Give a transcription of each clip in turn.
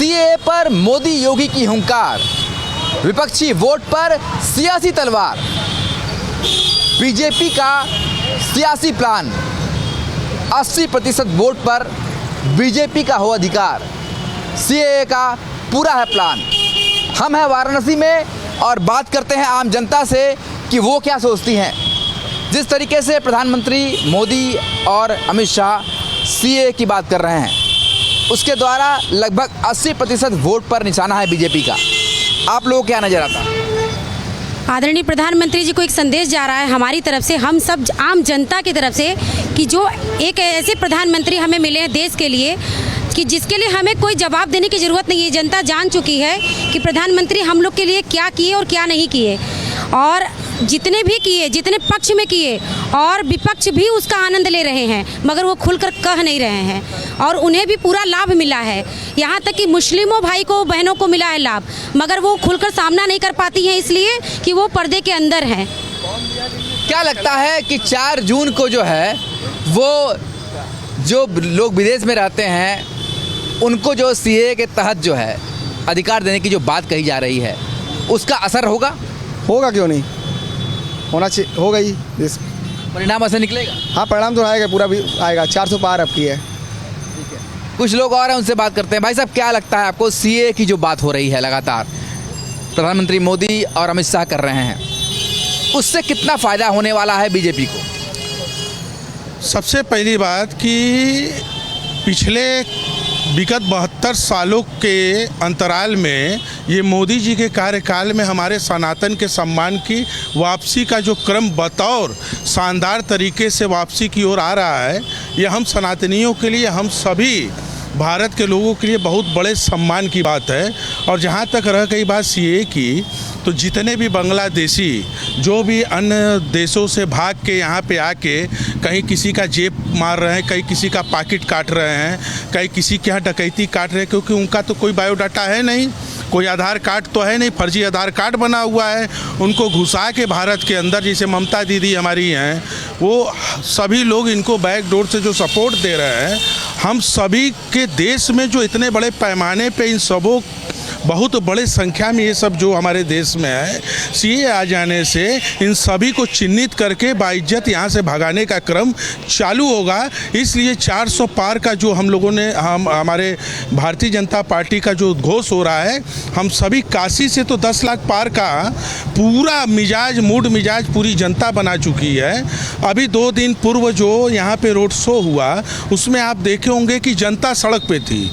CAA पर मोदी योगी की हुंकार, विपक्षी वोट पर सियासी तलवार, बीजेपी का सियासी प्लान, 80% वोट पर बीजेपी का हो अधिकार, सीएए का पूरा है प्लान। हम हैं वाराणसी में और बात करते हैं आम जनता से कि वो क्या सोचती हैं। जिस तरीके से प्रधानमंत्री मोदी और अमित शाह सीएए की बात कर रहे हैं, उसके द्वारा लगभग 80% वोट पर निशाना है बीजेपी का। आप लोगों को क्या नज़र आता? आदरणीय प्रधानमंत्री जी को एक संदेश जा रहा है हमारी तरफ से, हम सब आम जनता की तरफ से, कि जो एक ऐसे प्रधानमंत्री हमें मिले हैं देश के लिए कि जिसके लिए हमें कोई जवाब देने की ज़रूरत नहीं है। जनता जान चुकी है कि प्रधानमंत्री हम लोग के लिए क्या किए और क्या नहीं किए, और जितने भी किए, जितने पक्ष में किए, और विपक्ष भी उसका आनंद ले रहे हैं, मगर वो खुलकर कह नहीं रहे हैं और उन्हें भी पूरा लाभ मिला है। यहाँ तक कि मुस्लिमों भाई को, बहनों को मिला है लाभ, मगर वो खुलकर सामना नहीं कर पाती हैं इसलिए कि वो पर्दे के अंदर हैं। क्या लगता है कि 4 जून को जो है वो जो लोग विदेश में रहते हैं उनको जो सीएए के तहत जो है अधिकार देने की जो बात कही जा रही है, उसका असर होगा? होगा, क्यों नहीं होना चाहिए, होगा ही। परिणाम ऐसा निकलेगा? हाँ, परिणाम तो आएगा, पूरा भी आएगा। 400 पार अब की है। कुछ लोग और हैं, उनसे बात करते हैं। भाई साहब, क्या लगता है आपको सीएए की जो बात हो रही है लगातार प्रधानमंत्री मोदी और अमित शाह कर रहे हैं, उससे कितना फ़ायदा होने वाला है बीजेपी को? सबसे पहली बात कि पिछले विगत 72 सालों के अंतराल में ये मोदी जी के कार्यकाल में हमारे सनातन के सम्मान की वापसी का जो क्रम बतौर शानदार तरीके से वापसी की ओर आ रहा है, ये हम सनातनियों के लिए, हम सभी भारत के लोगों के लिए बहुत बड़े सम्मान की बात है। और जहाँ तक रह गई बात सीएए की, तो जितने भी बांग्लादेशी जो भी अन्य देशों से भाग के यहाँ पे आके कहीं किसी का जेब मार रहे हैं, कहीं किसी का पॉकेट काट रहे हैं, कहीं किसी के यहाँ डकैती काट रहे हैं, क्योंकि उनका तो कोई बायोडाटा है नहीं, कोई आधार कार्ड तो है नहीं, फर्जी आधार कार्ड बना हुआ है। उनको घुसा के भारत के अंदर, जैसे ममता दीदी हमारी हैं, वो सभी लोग इनको बैक डोर से जो सपोर्ट दे रहे हैं, हम सभी के देश में जो इतने बड़े पैमाने पे इन सबों बहुत बड़े संख्या में ये सब जो हमारे देश में है, सीएए आ जाने से इन सभी को चिन्हित करके बाइज्जत यहाँ से भगाने का क्रम चालू होगा। इसलिए 400 पार का जो हम लोगों ने, हमारे भारतीय जनता पार्टी का जो उद्घोष हो रहा है, हम सभी काशी से तो 10 लाख पार का पूरा मूड मिजाज पूरी जनता बना चुकी है। अभी 2 दिन पूर्व जो यहाँ पे रोड शो हुआ, उसमें आप देखे होंगे कि जनता सड़क पे थी,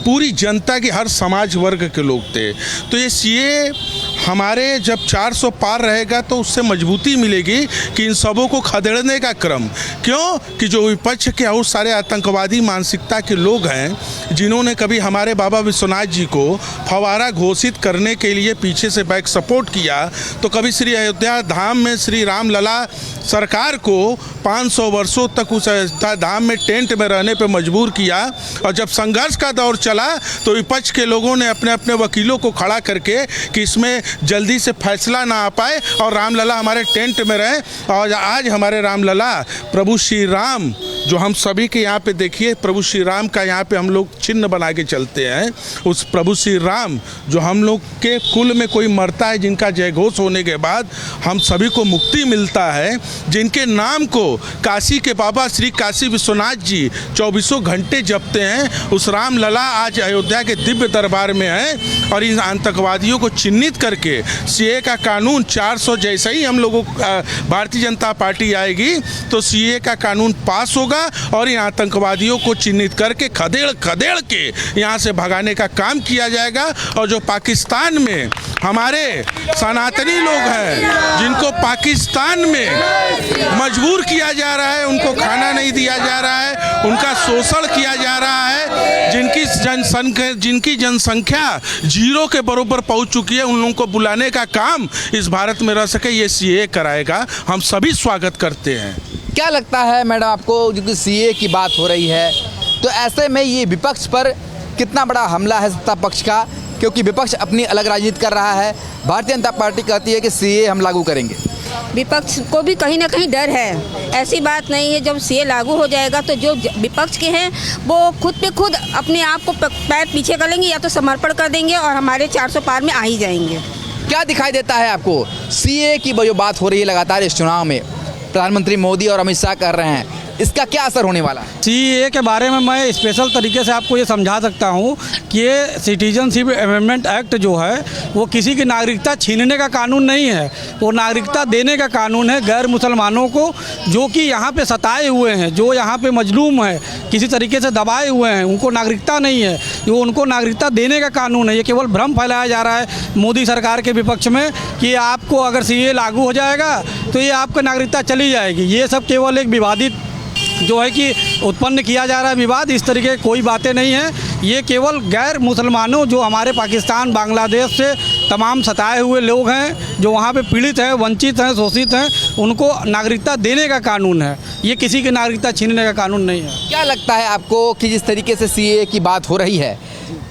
पूरी जनता के हर समाज वर्ग के लोग थे। तो ये सीएए हमारे जब 400 पार रहेगा तो उससे मजबूती मिलेगी कि इन सबों को खदेड़ने का क्रम, क्यों कि जो विपक्ष के और सारे आतंकवादी मानसिकता के लोग हैं, जिन्होंने कभी हमारे बाबा विश्वनाथ जी को फवारा घोषित करने के लिए पीछे से बैक सपोर्ट किया, तो कभी श्री अयोध्या धाम में श्री राम लला सरकार को 500 वर्षों तक उस अयोध्या धाम में टेंट में रहने पर मजबूर किया। और जब संघर्ष का दौर चला तो विपक्ष के लोगों ने अपने अपने वकीलों को खड़ा करके कि इसमें जल्दी से फैसला ना आ पाए और रामलला हमारे टेंट में रहे। और आज हमारे रामलला प्रभु श्री राम, जो हम सभी के यहाँ पे देखिए, प्रभु श्री राम का यहाँ पे हम लोग चिन्ह बना के चलते हैं। उस प्रभु श्री राम जो हम लोग के कुल में कोई मरता है, जिनका जयघोष होने के बाद हम सभी को मुक्ति मिलता है, जिनके नाम को काशी के बाबा श्री काशी विश्वनाथ जी 24 घंटे जपते हैं, उस रामलला आज अयोध्या के दिव्य दरबार में है। और इन आतंकवादियों को चिन्हित करके सीएए का कानून 400, जैसे ही हम लोगों भारतीय जनता पार्टी आएगी तो सीएए का कानून पास होगा और इन आतंकवादियों को चिन्हित करके खदेड़ के यहाँ से भगाने का काम किया जाएगा। और जो पाकिस्तान में हमारे सनातनी लोग हैं, जिनको पाकिस्तान में मजबूर किया जा रहा है, उनको खाना नहीं दिया जा रहा है, उनका शोषण किया जा रहा है, जिनकी जनसंख्या 0 के बराबर पहुंच चुकी है, उन लोगों को बुलाने का काम इस भारत में रह सके ये सीएए कराएगा। हम सभी स्वागत करते हैं। क्या लगता है मैडम आपको, जो कि सीएए की बात हो रही है, तो ऐसे में ये विपक्ष पर कितना बड़ा हमला है सत्ता पक्ष का? क्योंकि विपक्ष अपनी अलग राजनीति कर रहा है, भारतीय जनता पार्टी कहती है कि सीएए हम लागू करेंगे। विपक्ष को भी कहीं ना कहीं डर है। ऐसी बात नहीं है, जब सीए लागू हो जाएगा तो जो विपक्ष के हैं वो खुद पे खुद अपने आप को पैर पीछे कर लेंगे या तो समर्पण कर देंगे और हमारे 400 पार में आ ही जाएंगे। क्या दिखाई देता है आपको? सीए की जो बात हो रही है लगातार इस चुनाव में, प्रधानमंत्री मोदी और अमित शाह कर रहे हैं, इसका क्या असर होने वाला है? सीए के बारे में मैं स्पेशल तरीके से आपको ये समझा सकता हूँ कि ये सिटीजनशिप अमेंडमेंट एक्ट जो है वो किसी की नागरिकता छीनने का कानून नहीं है, वो नागरिकता देने का कानून है गैर मुसलमानों को, जो कि यहाँ पे सताए हुए हैं, जो यहाँ पे मजलूम है, किसी तरीके से दबाए हुए हैं, उनको नागरिकता नहीं है, ये उनको नागरिकता देने का कानून है। ये केवल भ्रम फैलाया जा रहा है मोदी सरकार के विपक्ष में कि आपको अगर सीए लागू हो जाएगा तो ये आपकी नागरिकता चली जाएगी। ये सब केवल एक विवादित जो है कि उत्पन्न किया जा रहा है विवाद, इस तरीके की कोई बातें नहीं हैं। ये केवल गैर मुसलमानों जो हमारे पाकिस्तान, बांग्लादेश से तमाम सताए हुए लोग हैं, जो वहाँ पे पीड़ित हैं, वंचित हैं, शोषित हैं, उनको नागरिकता देने का कानून है, ये किसी की नागरिकता छीनने का कानून नहीं है। क्या लगता है आपको कि जिस तरीके से सीए की बात हो रही है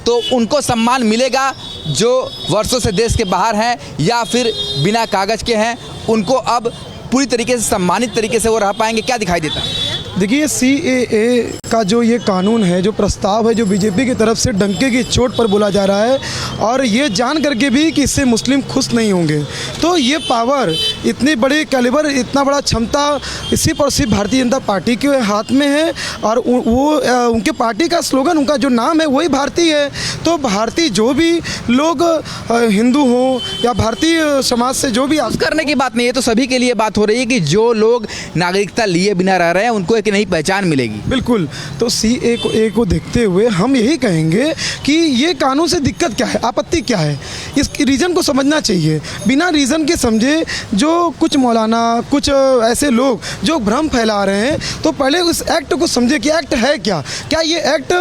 तो उनको सम्मान मिलेगा जो वर्षों से देश के बाहर हैं या फिर बिना कागज़ के हैं, उनको अब पूरी तरीके से सम्मानित तरीके से वो रह पाएंगे? क्या दिखाई देता है? देखिए, सीएए का जो ये कानून है, जो प्रस्ताव है, जो बीजेपी की तरफ से डंके की चोट पर बोला जा रहा है और ये जान करके भी कि इससे मुस्लिम खुश नहीं होंगे, तो ये पावर, इतनी बड़ी कैलिबर, इतना बड़ा क्षमता सिर्फ और सिर्फ भारतीय जनता पार्टी के हाथ में है और वो उनके पार्टी का स्लोगन, उनका जो नाम है वही भारतीय है। तो भारतीय जो भी लोग हिंदू हों या भारतीय समाज से जो भी करने की बात नहीं है, तो सभी के लिए बात हो रही है कि जो लोग नागरिकता लिए बिना रह रहे हैं उनको एक नई पहचान मिलेगी। बिल्कुल, तो सीए को देखते हुए हम यही कहेंगे कि ये कानून से दिक्कत क्या है, आपत्ति क्या है, इस रीज़न को समझना चाहिए। बिना रीज़न के समझे जो कुछ मौलाना, कुछ ऐसे लोग जो भ्रम फैला रहे हैं, तो पहले उस एक्ट को समझे कि एक्ट है क्या ये एक्ट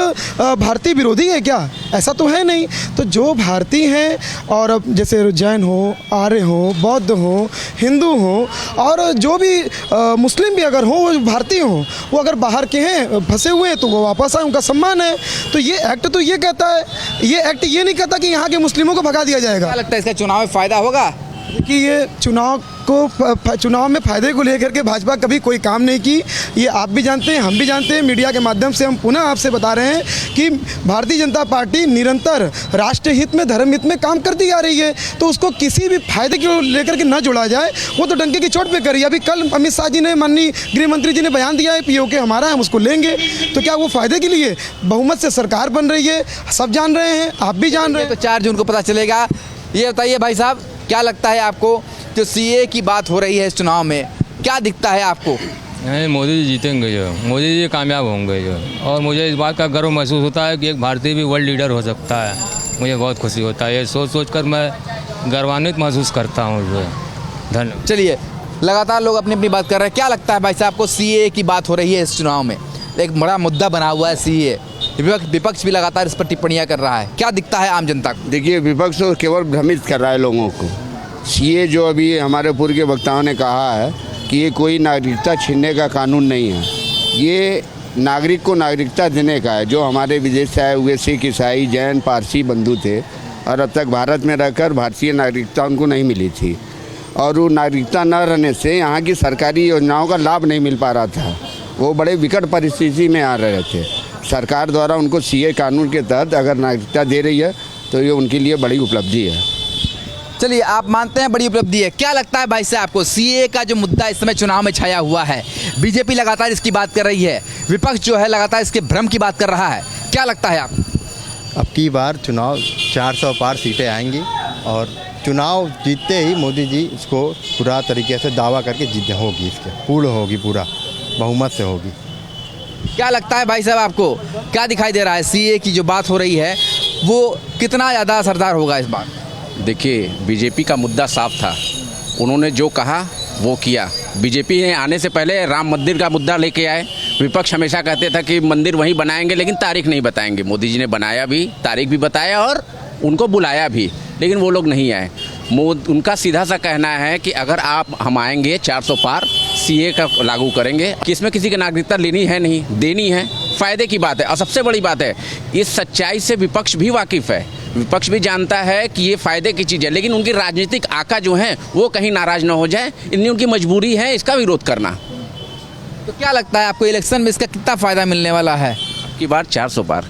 भारतीय विरोधी है क्या? ऐसा तो है नहीं। तो जो भारतीय हैं और जैसे जैन हो, आर्य हो, बौद्ध हो, हिंदू हो और जो भी मुस्लिम भी अगर हो, वो भारतीय हो, वो अगर बाहर के हैं, फंसे हुए हैं, तो वो वापस आए, उनका सम्मान है। तो ये एक्ट तो ये कहता है, ये एक्ट ये नहीं कहता कि यहाँ के मुस्लिमों को भगा दिया जाएगा। क्या लगता है इसका चुनाव में फ़ायदा होगा? कि ये चुनाव में फ़ायदे को लेकर के भाजपा कभी कोई काम नहीं की, ये आप भी जानते हैं, हम भी जानते हैं। मीडिया के माध्यम से हम पुनः आपसे बता रहे हैं कि भारतीय जनता पार्टी निरंतर राष्ट्र हित में, धर्म हित में काम करती आ रही है, तो उसको किसी भी फायदे को लेकर के न जोड़ा जाए। वो तो डंके की चोट पे करी। अभी कल अमित शाह जी ने, माननीय गृह मंत्री जी ने बयान दिया है पीओके हमारा है, हम उसको लेंगे। तो क्या वो फायदे के लिए? बहुमत से सरकार बन रही है, सब जान रहे हैं, आप भी जान रहे हैं। तो 4 जून को पता चलेगा। ये बताइए भाई साहब, क्या लगता है आपको जो सीए की बात हो रही है इस चुनाव में, क्या दिखता है आपको? नहीं, मोदी जी जीतेंगे, जो मोदी जी कामयाब होंगे जो, और मुझे इस बात का गर्व महसूस होता है कि एक भारतीय भी वर्ल्ड लीडर हो सकता है। मुझे बहुत खुशी होता है, ये सोच कर मैं गर्वान्वित महसूस करता हूँ जो। धन्यवाद। चलिए, लगातार लोग अपनी अपनी बात कर रहे हैं। क्या लगता है भाई साहब को, सीए की बात हो रही है इस चुनाव में, एक बड़ा मुद्दा बना हुआ है सीए, विपक्ष भी लगातार इस पर टिप्पणियां कर रहा है, क्या दिखता है आम जनता को? देखिए, विपक्ष तो केवल भ्रमित कर रहा है लोगों को। सीए जो अभी हमारे पूर्व के वक्ताओं ने कहा है कि ये कोई नागरिकता छीनने का कानून नहीं है, ये नागरिक को नागरिकता देने का है। जो हमारे विदेश से आए हुए सिख, ईसाई, जैन, पारसी बंधु थे और अब तक भारत में रहकर भारतीय नागरिकता उनको नहीं मिली थी, और वो नागरिकता न रहने से यहाँ की सरकारी योजनाओं का लाभ नहीं मिल पा रहा था, वो बड़े विकट परिस्थिति में आ रहे थे। सरकार द्वारा उनको सीए कानून के तहत अगर नागरिकता दे रही है तो ये उनके लिए बड़ी उपलब्धि है। चलिए, आप मानते हैं बड़ी उपलब्धि है। क्या लगता है भाई साहब आपको, सीए का जो मुद्दा इस समय चुनाव में छाया हुआ है, बीजेपी लगातार इसकी बात कर रही है, विपक्ष जो है लगातार इसके भ्रम की बात कर रहा है, क्या लगता है आपको? अब की बार चुनाव 400 पार सीटें आएंगी और चुनाव जीतते ही मोदी जी इसको पूरा तरीके से दावा करके जीत होगी, इसके पूर्ण होगी, पूरा बहुमत से होगी। क्या लगता है भाई साहब आपको, क्या दिखाई दे रहा है, सीए की जो बात हो रही है वो कितना ज़्यादा असरदार होगा इस बार? देखिए, बीजेपी का मुद्दा साफ था, उन्होंने जो कहा वो किया। बीजेपी ने आने से पहले राम मंदिर का मुद्दा लेके आए। विपक्ष हमेशा कहते था कि मंदिर वहीं बनाएंगे लेकिन तारीख नहीं बताएंगे। मोदी जी ने बनाया भी, तारीख भी बताया और उनको बुलाया भी, लेकिन वो लोग नहीं आए। उनका सीधा सा कहना है कि अगर हम आएंगे 400 पार सीए का लागू करेंगे, कि इसमें किसी की नागरिकता लेनी है नहीं, देनी है, फ़ायदे की बात है। और सबसे बड़ी बात है, इस सच्चाई से विपक्ष भी वाकिफ़ है। विपक्ष भी जानता है कि ये फ़ायदे की चीज़ है, लेकिन उनकी राजनीतिक आका जो हैं वो कहीं नाराज़ ना हो जाए, इतनी उनकी मजबूरी है इसका विरोध करना। तो क्या लगता है आपको इलेक्शन में इसका कितना फ़ायदा मिलने वाला है? की बार 400 पार।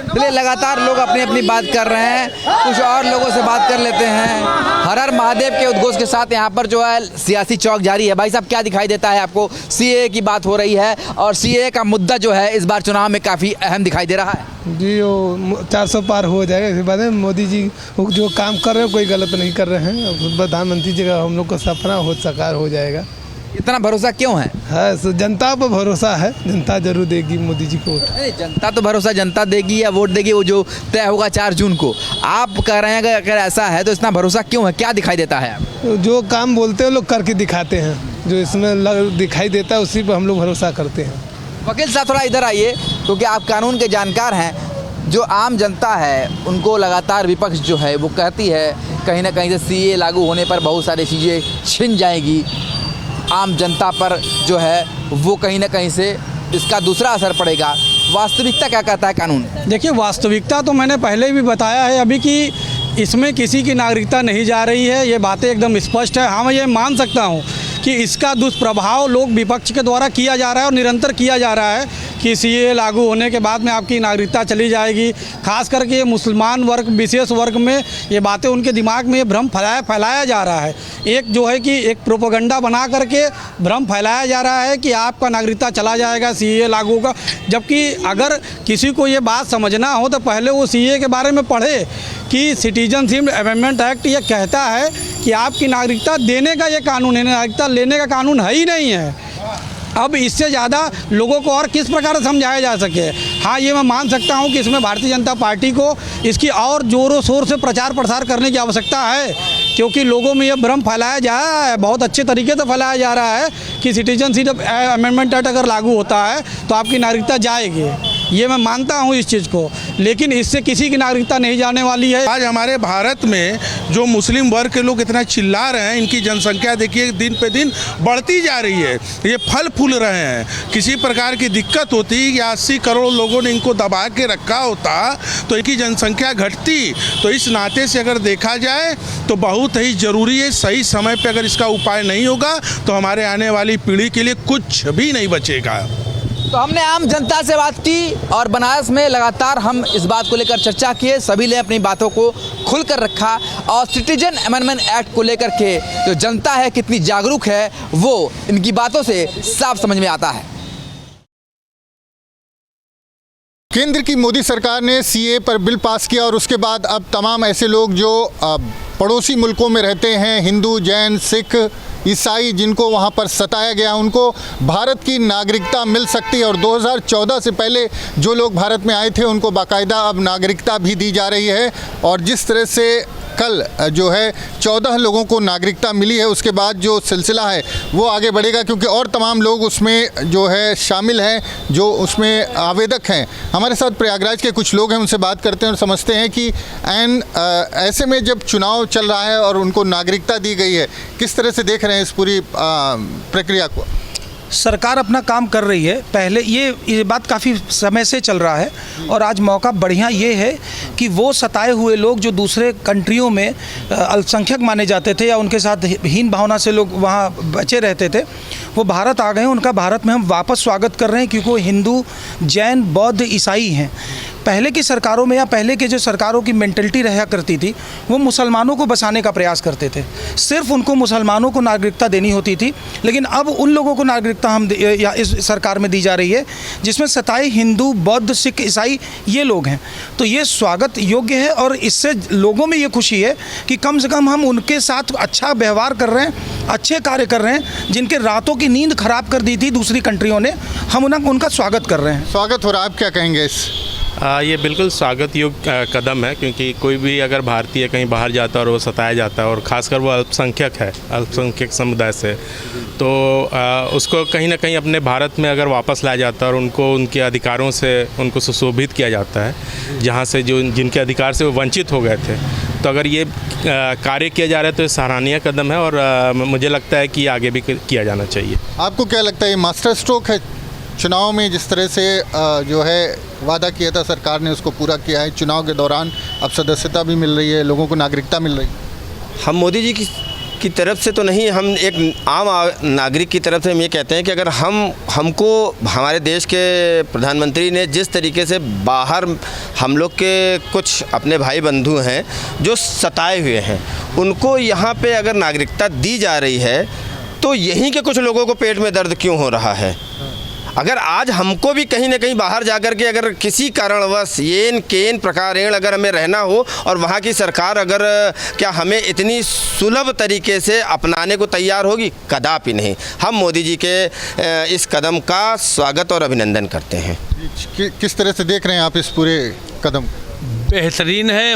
चलिए, लगातार लोग अपनी अपनी बात कर रहे हैं, कुछ और लोगों से बात कर लेते हैं। हर हर महादेव के उद्घोष के साथ यहाँ पर जो है सियासी चौक जारी है। भाई साहब, क्या दिखाई देता है आपको? सीएए की बात हो रही है और सीएए का मुद्दा जो है इस बार चुनाव में काफ़ी अहम दिखाई दे रहा है। जी, वो 400 पार हो जाएगा। इसके बाद में मोदी जी जो काम कर रहे हैं कोई गलत नहीं कर रहे हैं। प्रधानमंत्री जी का हम लोग का सपना हो साकार हो जाएगा। इतना भरोसा क्यों है? जनता पर भरोसा है, जनता जरूर देगी मोदी जी को वोट। नहीं, जनता तो भरोसा जनता देगी या वोट देगी वो जो तय होगा 4 जून को। आप कह रहे हैं कि अगर ऐसा है तो इतना भरोसा क्यों है? क्या दिखाई देता है? जो काम बोलते हैं लोग करके दिखाते हैं, जो इसमें दिखाई देता है उसी पर हम लोग भरोसा करते हैं। वकील साहब, थोड़ा इधर आइए, क्योंकि आप कानून के जानकार हैं। जो आम जनता है उनको लगातार विपक्ष जो है वो कहती है कहीं ना कहीं से सीएए लागू होने पर बहुत सारी चीज़ें छिन जाएगी, आम जनता पर जो है वो कहीं ना कहीं से इसका दूसरा असर पड़ेगा। वास्तविकता क्या कहता है कानून? देखिए, वास्तविकता तो मैंने पहले भी बताया है अभी कि इसमें किसी की नागरिकता नहीं जा रही है, ये बातें एकदम स्पष्ट है। हाँ, मैं ये मान सकता हूँ कि इसका दुष्प्रभाव लोग विपक्ष के द्वारा किया जा रहा है और निरंतर किया जा रहा है कि सीएए लागू होने के बाद में आपकी नागरिकता चली जाएगी। खास करके ये मुसलमान वर्ग, विशेष वर्ग में ये बातें उनके दिमाग में ये भ्रम फैलाया जा रहा है। एक जो है कि एक प्रोपेगेंडा बना करके भ्रम फैलाया जा रहा है कि आपका नागरिकता चला जाएगा, सीएए लागू होगा। जबकि अगर किसी को ये बात समझना हो तो पहले वो सीएए के बारे में पढ़े कि सिटीजनशिप अमेंडमेंट एक्ट ये कहता है कि आपकी नागरिकता देने का ये कानून है, नागरिकता लेने का कानून है ही नहीं है। अब इससे ज़्यादा लोगों को और किस प्रकार से समझाया जा सके? हाँ, ये मैं मान सकता हूँ कि इसमें भारतीय जनता पार्टी को इसकी और ज़ोरों शोर से प्रचार प्रसार करने की आवश्यकता है, क्योंकि लोगों में ये भ्रम फैलाया जा रहा है, बहुत अच्छे तरीके से फैलाया जा रहा है कि सिटीजनशिप अमेंडमेंट एक्ट अगर लागू होता है तो आपकी नागरिकता जाएगी। ये मैं मानता हूँ इस चीज़ को, लेकिन इससे किसी की नागरिकता नहीं जाने वाली है। आज हमारे भारत में जो मुस्लिम वर्ग के लोग इतना चिल्ला रहे हैं, इनकी जनसंख्या देखिए दिन पे दिन बढ़ती जा रही है, ये फल फूल रहे हैं। किसी प्रकार की दिक्कत होती या 80 करोड़ लोगों ने इनको दबा के रखा होता तो इनकी जनसंख्या घटती। तो इस नाते से अगर देखा जाए तो बहुत ही ज़रूरी है, सही समय पर अगर इसका उपाय नहीं होगा तो हमारे आने वाली पीढ़ी के लिए कुछ भी नहीं बचेगा। तो हमने आम जनता से बात की और बनारस में लगातार हम इस बात को लेकर चर्चा किए, सभी ने अपनी बातों को खुलकर रखा और सिटीजन अमेंडमेंट एक्ट को लेकर के जो जनता है कितनी जागरूक है वो इनकी बातों से साफ समझ में आता है। केंद्र की मोदी सरकार ने सीएए पर बिल पास किया और उसके बाद अब तमाम ऐसे लोग जो पड़ोसी मुल्कों में रहते हैं, हिंदू, जैन, सिख, ईसाई, जिनको वहाँ पर सताया गया, उनको भारत की नागरिकता मिल सकती है। और 2014 से पहले जो लोग भारत में आए थे उनको बाकायदा अब नागरिकता भी दी जा रही है। और जिस तरह से कल जो है 14 लोगों को नागरिकता मिली है, उसके बाद जो सिलसिला है वो आगे बढ़ेगा, क्योंकि और तमाम लोग उसमें जो है शामिल हैं, जो उसमें आवेदक हैं। हमारे साथ प्रयागराज के कुछ लोग हैं, उनसे बात करते हैं और समझते हैं कि ऐसे में जब चुनाव चल रहा है और उनको नागरिकता दी गई है, किस तरह से देख रहे हैं इस पूरी प्रक्रिया को? सरकार अपना काम कर रही है। पहले ये बात काफ़ी समय से चल रहा है और आज मौका बढ़िया ये है कि वो सताए हुए लोग जो दूसरे कंट्रियों में अल्पसंख्यक माने जाते थे या उनके साथ हीन भावना से लोग वहाँ बचे रहते थे, वो भारत आ गए। उनका भारत में हम वापस स्वागत कर रहे हैं, क्योंकि वो हिंदू, जैन, बौद्ध, ईसाई हैं। पहले की सरकारों में या पहले के जो सरकारों की मेंटलिटी रहा करती थी, वो मुसलमानों को बसाने का प्रयास करते थे, सिर्फ उनको मुसलमानों को नागरिकता देनी होती थी। लेकिन अब उन लोगों को नागरिकता या इस सरकार में दी जा रही है जिसमें सताए हिंदू, बौद्ध, सिख, ईसाई ये लोग हैं। तो ये स्वागत योग्य है और इससे लोगों में ये खुशी है कि कम से कम हम उनके साथ अच्छा व्यवहार कर रहे हैं, अच्छे कार्य कर रहे हैं। जिनके रातों की नींद खराब कर दी थी दूसरी कंट्रियों ने, हम उनका स्वागत कर रहे हैं। स्वागत हो रहा है, आप क्या कहेंगे इस? ये बिल्कुल स्वागत योग्य कदम है, क्योंकि कोई भी अगर भारतीय कहीं बाहर जाता है और वो सताया जाता है और ख़ासकर वो अल्पसंख्यक है, अल्पसंख्यक समुदाय से, तो उसको कहीं ना कहीं अपने भारत में अगर वापस लाया जाता है और उनको उनके अधिकारों से उनको सुशोभित किया जाता है, जहाँ से जो जिनके अधिकार से वो वंचित हो गए थे। तो अगर ये कार्य किया जा रहा है तो ये सराहनीय कदम है और मुझे लगता है कि आगे भी किया जाना चाहिए। आपको क्या लगता है, ये मास्टर स्ट्रोक है? चुनाव में जिस तरह से जो है वादा किया था सरकार ने उसको पूरा किया है। चुनाव के दौरान अब सदस्यता भी मिल रही है, लोगों को नागरिकता मिल रही है। हम मोदी जी की तरफ से तो नहीं, हम एक आम नागरिक की तरफ से हम ये कहते हैं कि अगर हमको हमारे देश के प्रधानमंत्री ने जिस तरीके से बाहर हम लोग के कुछ अपने भाई बंधु हैं जो सताए हुए हैं, उनको यहाँ पे अगर नागरिकता दी जा रही है तो यहीं के कुछ लोगों को पेट में दर्द क्यों हो रहा है। अगर आज हमको भी कहीं ना कहीं बाहर जाकर के अगर किसी कारणवश येन केन प्रकारेण अगर हमें रहना हो और वहाँ की सरकार अगर क्या हमें इतनी सुलभ तरीके से अपनाने को तैयार होगी, कदापि नहीं। हम मोदी जी के इस कदम का स्वागत और अभिनंदन करते हैं। किस तरह से देख रहे हैं आप इस पूरे कदम? बेहतरीन है,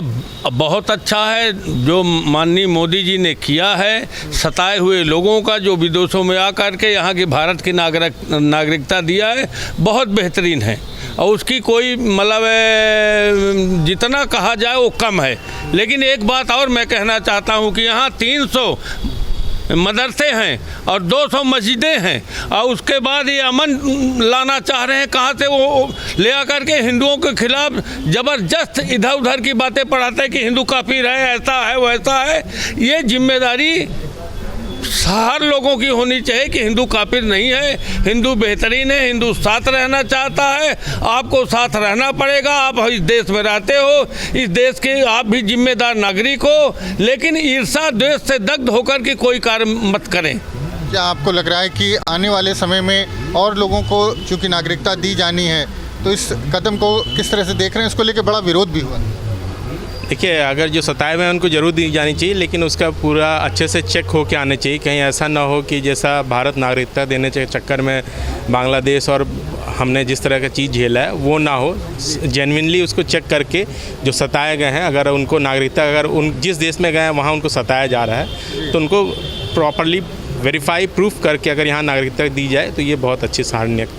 बहुत अच्छा है जो माननीय मोदी जी ने किया है। सताए हुए लोगों का जो विदेशों में आकर के यहाँ की भारत की नागरिकता दिया है, बहुत बेहतरीन है और उसकी कोई मतलब जितना कहा जाए वो कम है। लेकिन एक बात और मैं कहना चाहता हूँ कि यहाँ 300 मदरसे हैं और 200 मस्जिदें हैं और उसके बाद ये अमन लाना चाह रहे हैं। कहाँ से वो ले आकर के हिंदुओं के खिलाफ ज़बरदस्त इधर उधर की बातें पढ़ाते हैं कि हिंदू काफिर है, ऐसा है वैसा है। ये जिम्मेदारी हर लोगों की होनी चाहिए कि हिंदू काफिर नहीं है, हिंदू बेहतरीन है, हिंदू साथ रहना चाहता है। आपको साथ रहना पड़ेगा, आप इस देश में रहते हो, इस देश के आप भी जिम्मेदार नागरिक हो, लेकिन ईर्ष्या द्वेष से दग्ध होकर के कोई कार्य मत करें। क्या आपको लग रहा है कि आने वाले समय में और लोगों को चूँकि नागरिकता दी जानी है तो इस कदम को किस तरह से देख रहे हैं? इसको लेकर बड़ा विरोध भी हुआ। देखिए, अगर जो सताए हुए हैं उनको ज़रूर दी जानी चाहिए, लेकिन उसका पूरा अच्छे से चेक हो के आने चाहिए। कहीं ऐसा ना हो कि जैसा भारत नागरिकता देने के चक्कर में बांग्लादेश और हमने जिस तरह का चीज़ झेला है वो ना हो। जेन्युइनली उसको चेक करके जो सताए गए हैं, अगर उनको नागरिकता अगर उन जिस देश में गए हैं वहाँ उनको सताया जा रहा है तो उनको प्रॉपरली वेरीफाई प्रूफ करके अगर यहाँ नागरिकता दी जाए तो ये बहुत अच्छी सराहनीय